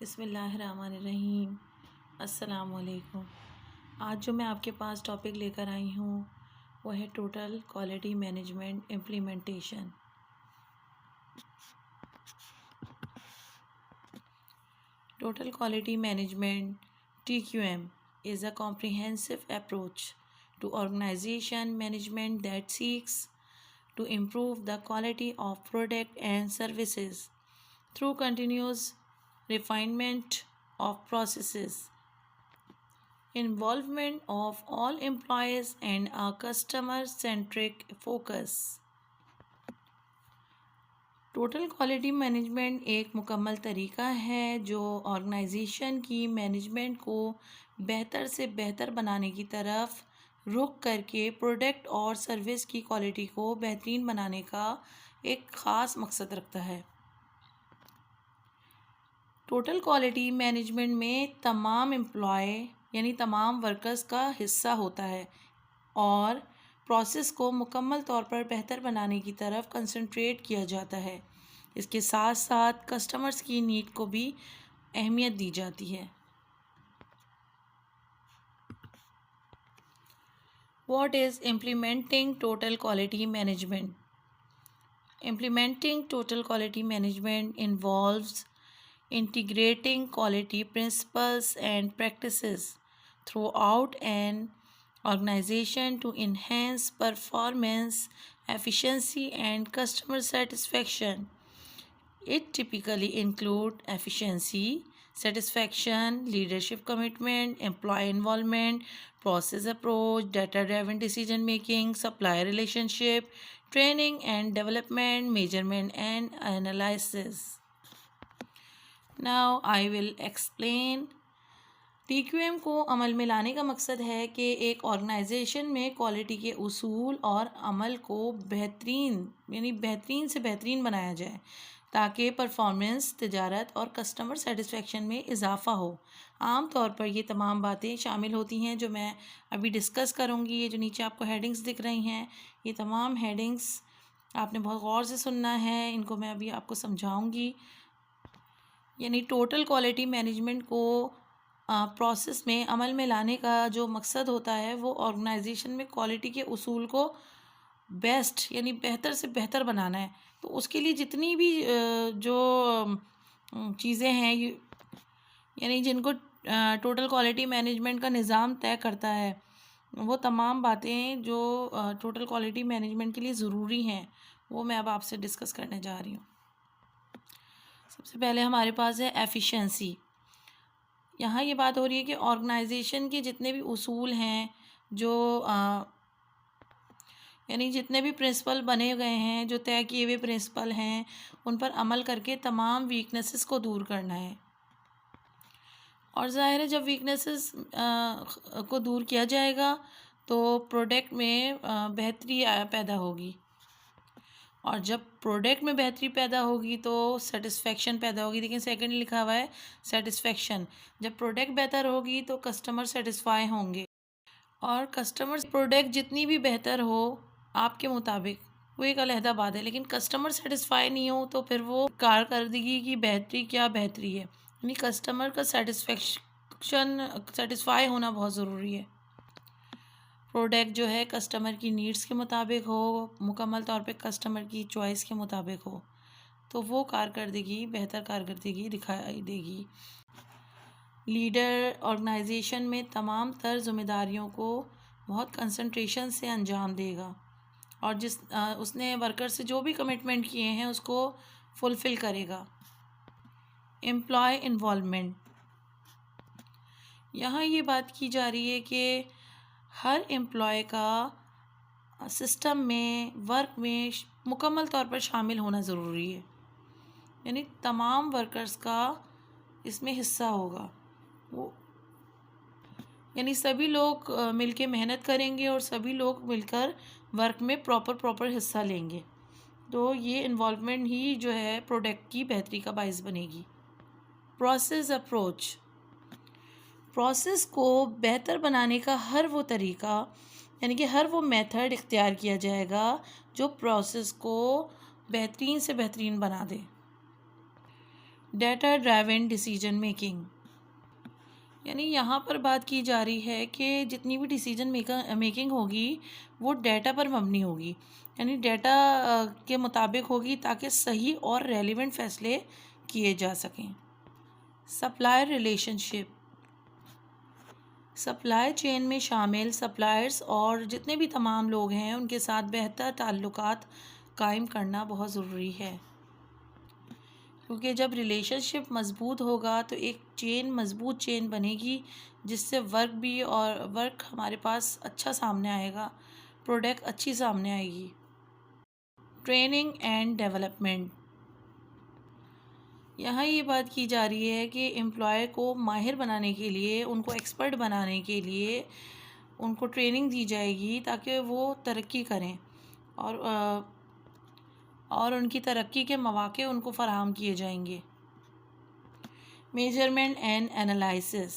بسم اللہ الرحمن الرحیم۔ السلام علیکم۔ آج جو میں آپ کے پاس ٹاپک لے کر آئی ہوں وہ ہے total quality management implementation. Total quality management TQM is a comprehensive approach to organization management that seeks to improve the quality of product and services through continuous refinement of processes, involvement of all employees and a customer-centric focus۔ Total quality management ایک مکمل طریقہ ہے جو organization کی management کو بہتر سے بہتر بنانے کی طرف رخ کر کے پروڈکٹ اور سروس کی کوالٹی کو بہترین بنانے کا ایک خاص مقصد رکھتا ہے۔ ٹوٹل کوالٹی مینجمنٹ میں تمام امپلائی یعنی تمام ورکرز کا حصہ ہوتا ہے اور پروسیس کو مکمل طور پر بہتر بنانے کی طرف کنسنٹریٹ کیا جاتا ہے۔ اس کے ساتھ ساتھ کسٹمرز کی نیڈ کو بھی اہمیت دی جاتی ہے۔ What is implementing total quality management? Implementing total quality management involves integrating quality principles and practices throughout an organization to enhance performance, efficiency, and customer satisfaction. It typically includes efficiency, satisfaction, leadership commitment, employee involvement, process approach, data-driven decision making, supplier relationship, training and development, measurement and analysis. Now I will explain۔ TQM کو عمل میں لانے کا مقصد ہے کہ ایک organization میں کوالٹی کے اصول اور عمل کو بہترین سے بہترین بنایا جائے تاکہ پرفارمنس، تجارت اور کسٹمر سیٹسفیکشن میں اضافہ ہو۔ عام طور پر یہ تمام باتیں شامل ہوتی ہیں جو میں ابھی ڈسکس کروں گی۔ یہ جو نیچے آپ کو ہیڈنگز دکھ رہی ہیں، یہ تمام ہیڈنگز آپ نے بہت غور سے سننا ہے، ان کو میں ابھی آپ کو سمجھاؤں گی۔ یعنی ٹوٹل کوالٹی مینجمنٹ کو پروسیس میں عمل میں لانے کا جو مقصد ہوتا ہے وہ آرگنائزیشن میں کوالٹی کے اصول کو بیسٹ یعنی بہتر سے بہتر بنانا ہے۔ تو اس کے لیے جتنی بھی جو چیزیں ہیں یعنی جن کو ٹوٹل کوالٹی مینجمنٹ کا نظام طے کرتا ہے، وہ تمام باتیں جو ٹوٹل کوالٹی مینجمنٹ کے لیے ضروری ہیں وہ میں اب آپ سے ڈسکس کرنے جا رہی ہوں۔ سب سے پہلے ہمارے پاس ہے ایفیشنسی۔ یہاں یہ بات ہو رہی ہے کہ آرگنائزیشن کے جتنے بھی اصول ہیں جو یعنی جتنے بھی پرنسپل بنے گئے ہیں، جو طے کیے ہوئے پرنسپل ہیں، ان پر عمل کر کے تمام ویکنیسز کو دور کرنا ہے۔ اور ظاہر ہے جب ویکنیسز کو دور کیا جائے گا تو پروڈکٹ میں بہتری پیدا ہوگی، اور جب پروڈکٹ میں بہتری پیدا ہوگی تو سیٹسفیکشن پیدا ہوگی۔ دیکھیں سیکنڈ لکھا ہوا ہے سیٹسفیکشن۔ جب پروڈکٹ بہتر ہوگی تو کسٹمر سیٹسفائی ہوں گے، اور کسٹمر پروڈکٹ جتنی بھی بہتر ہو آپ کے مطابق وہ ایک علیحدہ بات ہے، لیکن کسٹمر سیٹسفائی نہیں ہو تو پھر وہ کارکردگی کی بہتری کیا بہتری ہے؟ یعنی کسٹمر کا سیٹسفائی ہونا بہت ضروری ہے۔ پروڈکٹ جو ہے کسٹمر کی نیڈز کے مطابق ہو، مکمل طور پہ کسٹمر کی چوائس کے مطابق ہو، تو وہ بہتر کارکردگی دکھائی دے گی۔ لیڈر آرگنائزیشن میں تمام تر ذمہ داریوں کو بہت کنسنٹریشن سے انجام دے گا، اور اس نے ورکر سے جو بھی کمٹمنٹ کیے ہیں اس کو فلفل کرے گا۔ Employee involvement. یہاں یہ بات کی جا رہی ہے کہ ہر امپلائی کا سسٹم میں، ورک میں مکمل طور پر شامل ہونا ضروری ہے، یعنی تمام ورکرز کا اس میں حصہ ہوگا، یعنی سبھی لوگ مل کے محنت کریں گے اور سبھی لوگ مل کر ورک میں پراپر حصہ لیں گے، تو یہ انوالومنٹ ہی جو ہے پروڈکٹ کی بہتری کا باعث بنے گی۔ Process approach. پروسیس کو بہتر بنانے کا ہر وہ طریقہ یعنی کہ ہر وہ میتھڈ اختیار کیا جائے گا جو پروسیس کو بہترین سے بہترین بنا دے۔ ڈیٹا ڈرائیون ڈیسیجن میکنگ، یعنی یہاں پر بات کی جا رہی ہے کہ جتنی بھی ڈیسیجن میکنگ ہوگی وہ ڈیٹا پر مبنی ہوگی، یعنی ڈیٹا کے مطابق ہوگی تاکہ صحیح اور ریلیونٹ فیصلے کیے جا سکیں۔ سپلائر ریلیشن شپ، سپلائی چین میں شامل سپلائرز اور جتنے بھی تمام لوگ ہیں ان کے ساتھ بہتر تعلقات قائم کرنا بہت ضروری ہے، کیونکہ جب ریلیشن شپ مضبوط ہوگا تو ایک مضبوط چین بنے گی جس سے ورک ہمارے پاس اچھا سامنے آئے گا، پروڈکٹ اچھی سامنے آئے گی۔ ٹریننگ اینڈ ڈیولپمنٹ، یہاں یہ بات کی جا رہی ہے کہ امپلائر کو ماہر بنانے کے لیے، ان کو ایکسپرٹ بنانے کے لیے ان کو ٹریننگ دی جائے گی تاکہ وہ ترقی کریں اور ان کی ترقی کے مواقع ان کو فراہم کیے جائیں گے۔ میجرمنٹ اینڈ انالائسس،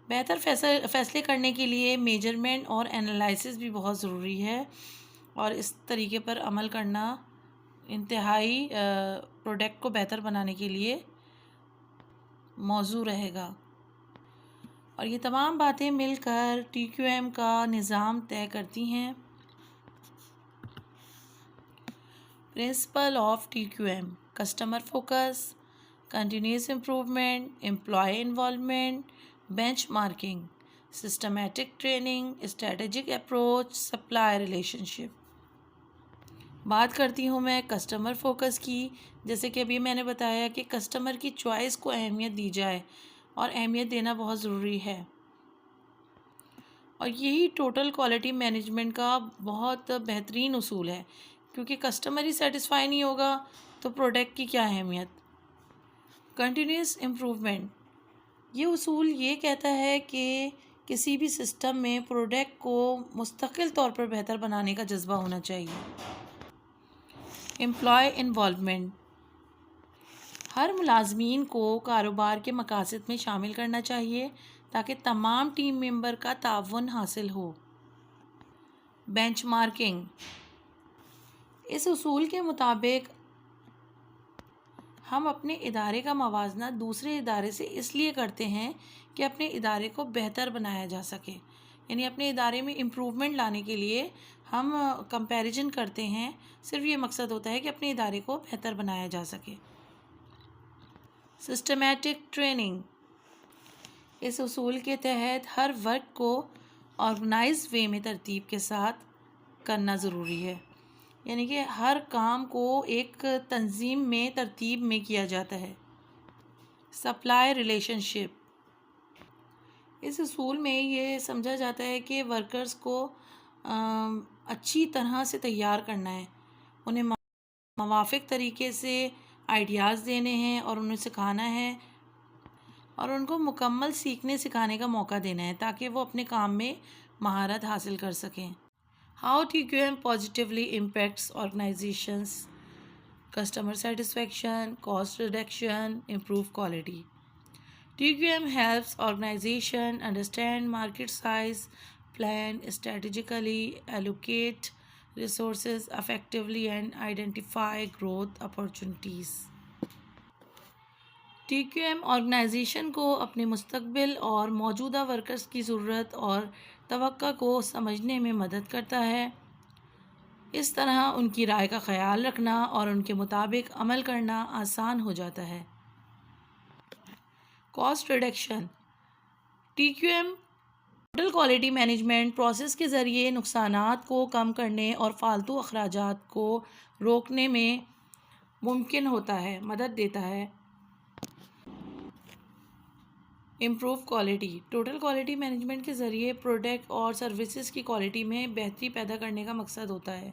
بہتر فیصلے کرنے کے لیے میجرمنٹ اور انالائسس بھی بہت ضروری ہے، اور اس طریقے پر عمل کرنا انتہائی پروڈکٹ کو بہتر بنانے کے لیے موزوں رہے گا، اور یہ تمام باتیں مل کر TQM کا نظام طے کرتی ہیں۔ Principle of TQM: customer focus, continuous improvement, employee involvement, benchmarking, systematic training, strategic approach, supply relationship. بات کرتی ہوں میں کسٹمر فوکس کی، جیسے کہ ابھی میں نے بتایا کہ کسٹمر کی چوائس کو اہمیت دی جائے، اور اہمیت دینا بہت ضروری ہے، اور یہی ٹوٹل کوالٹی مینجمنٹ کا بہت بہترین اصول ہے، کیونکہ کسٹمر ہی سیٹسفائی نہیں ہوگا تو پروڈکٹ کی کیا اہمیت۔ کنٹینیوس امپروومنٹ، یہ اصول یہ کہتا ہے کہ کسی بھی سسٹم میں پروڈکٹ کو مستقل طور پر بہتر بنانے کا جذبہ ہونا چاہیے۔ امپلائی انوالومنٹ، ہر ملازمین کو کاروبار کے مقاصد میں شامل کرنا چاہیے تاکہ تمام ٹیم ممبر کا تعاون حاصل ہو۔ بینچ مارکنگ، اس اصول کے مطابق ہم اپنے ادارے کا موازنہ دوسرے ادارے سے اس لیے کرتے ہیں کہ اپنے ادارے کو بہتر بنایا جا سکے، یعنی اپنے ادارے میں امپروومنٹ لانے کے لیے ہم کمپیریزن کرتے ہیں، صرف یہ مقصد ہوتا ہے کہ اپنے ادارے کو بہتر بنایا جا سکے۔ سسٹمیٹک ٹریننگ، اس اصول کے تحت ہر ورک کو آرگنائزڈ وے میں ترتیب کے ساتھ کرنا ضروری ہے، یعنی کہ ہر کام کو ایک تنظیم میں ترتیب میں کیا جاتا ہے۔ سپلائی ریلیشن شپ، اس اصول میں یہ سمجھا جاتا ہے کہ ورکرز کو اچھی طرح سے تیار کرنا ہے، انہیں موافق طریقے سے آئیڈیاز دینے ہیں اور انہیں سکھانا ہے، اور ان کو مکمل سیکھنے سکھانے کا موقع دینا ہے تاکہ وہ اپنے کام میں مہارت حاصل کر سکیں۔ How TQM positively impacts organizations: customer satisfaction, cost reduction, improved quality. TQM helps organizations understand market size, plan strategically, allocate resources effectively, and identify growth opportunities. TQM organisation کو اپنے مستقبل اور موجودہ ورکرز کی ضرورت اور توقع کو سمجھنے میں مدد کرتا ہے، اس طرح ان کی رائے کا خیال رکھنا اور ان کے مطابق عمل کرنا آسان ہو جاتا ہے۔ Cost reduction: TQM total quality management process کے ذریعے نقصانات کو کم کرنے اور فالتو اخراجات کو روکنے میں ممکن ہوتا ہے، مدد دیتا ہے۔ Improve quality: total quality management کے ذریعے پروڈکٹ اور سروسز کی کوالٹی میں بہتری پیدا کرنے کا مقصد ہوتا ہے۔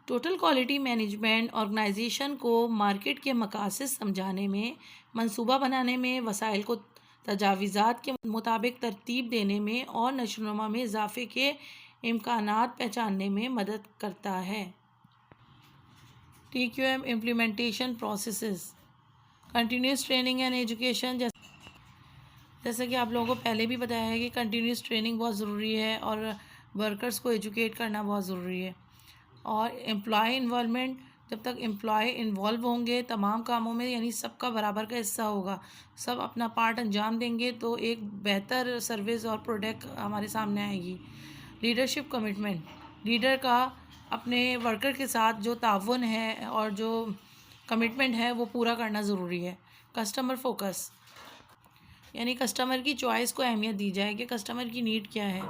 ٹوٹل کوالٹی مینجمنٹ آرگنائزیشن کو مارکیٹ کے مقاصد سمجھانے میں، منصوبہ بنانے میں، وسائل کو تجاویزات کے مطابق ترتیب دینے میں اور نشو و نما میں اضافے کے امکانات پہچاننے میں مدد کرتا ہے۔ TQM implementation processes: continuous training and education, جیسا کہ آپ لوگوں کو پہلے بھی بتایا ہے کہ کنٹینیوس ٹریننگ بہت ضروری ہے اور ورکرز کو ایجوکیٹ کرنا بہت ضروری ہے، اور امپلائی انوالومنٹ، جب تک امپلائی انوالو ہوں گے تمام کاموں میں، یعنی سب کا برابر کا حصہ ہوگا، سب اپنا پارٹ انجام دیں گے، تو ایک بہتر سروس اور پروڈکٹ ہمارے سامنے آئے گی۔ لیڈرشپ کمٹمنٹ، لیڈر کا اپنے ورکر کے ساتھ جو تعاون ہے اور جو کمٹمنٹ ہے وہ پورا کرنا ضروری ہے۔ کسٹمر فوکس، یعنی کسٹمر کی چوائس کو اہمیت دی جائے کہ کسٹمر کی نیڈ کیا ہے۔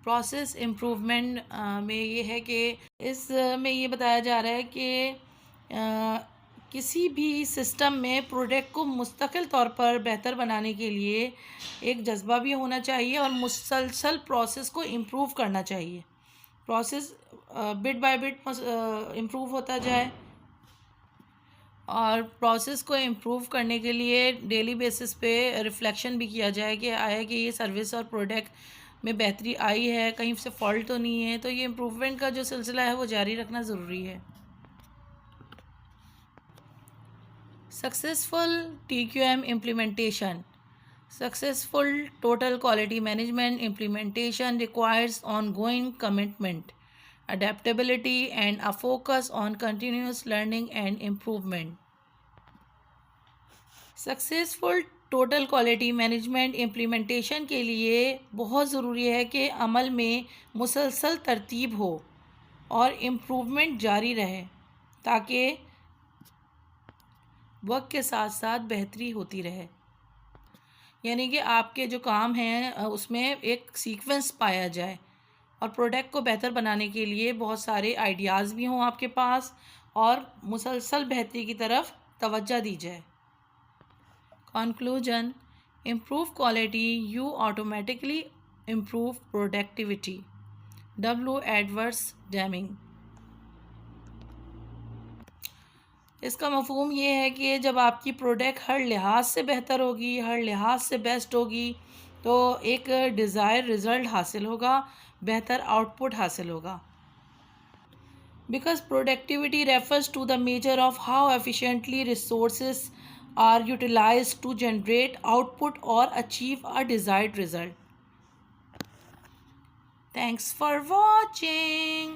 پروسیس امپروومنٹ میں یہ ہے کہ اس میں یہ بتایا جا رہا ہے کہ کسی بھی سسٹم میں پروڈکٹ کو مستقل طور پر بہتر بنانے کے لیے ایک جذبہ بھی ہونا چاہیے اور مسلسل پروسیس کو امپروو کرنا چاہیے۔ Process but by but improve ہوتا جائے، اور پروسیس کو امپروو کرنے کے لیے ڈیلی بیسس پہ ریفلیکشن بھی کیا جائے کہ آیا کہ یہ سروس اور پروڈکٹ میں بہتری آئی ہے، کہیں سے فالٹ تو نہیں ہے، تو یہ امپروومنٹ کا جو سلسلہ ہے وہ جاری رکھنا ضروری ہے۔ Successful TQM implementation. Successful total quality management implementation requires ongoing commitment, adaptability, and a focus on continuous learning and improvement. Successful total quality management implementation کے لیے بہت ضروری ہے کہ عمل میں مسلسل ترتیب ہو اور امپروومنٹ جاری رہے تاکہ وقت کے ساتھ ساتھ بہتری ہوتی رہے، یعنی کہ آپ کے جو کام ہیں اس میں ایک سیکوینس پایا جائے اور پروڈکٹ کو بہتر بنانے کے لیے بہت سارے آئیڈیاز بھی ہوں آپ کے پاس اور مسلسل بہتری کی طرف توجہ دی جائے۔ Conclusion: improve quality, you automatically improve productivity. W. Edwards Deming. اس کا مفہوم یہ ہے کہ جب آپ کی پروڈکٹ ہر لحاظ سے بہتر ہوگی، ہر لحاظ سے بیسٹ ہوگی، تو ایک ڈیزائر رزلٹ حاصل ہوگا، بہتر آؤٹ پٹ حاصل ہوگا۔ Because productivity refers to the measure of how efficiently resources are utilized to generate output or achieve a desired result. Thanks for watching.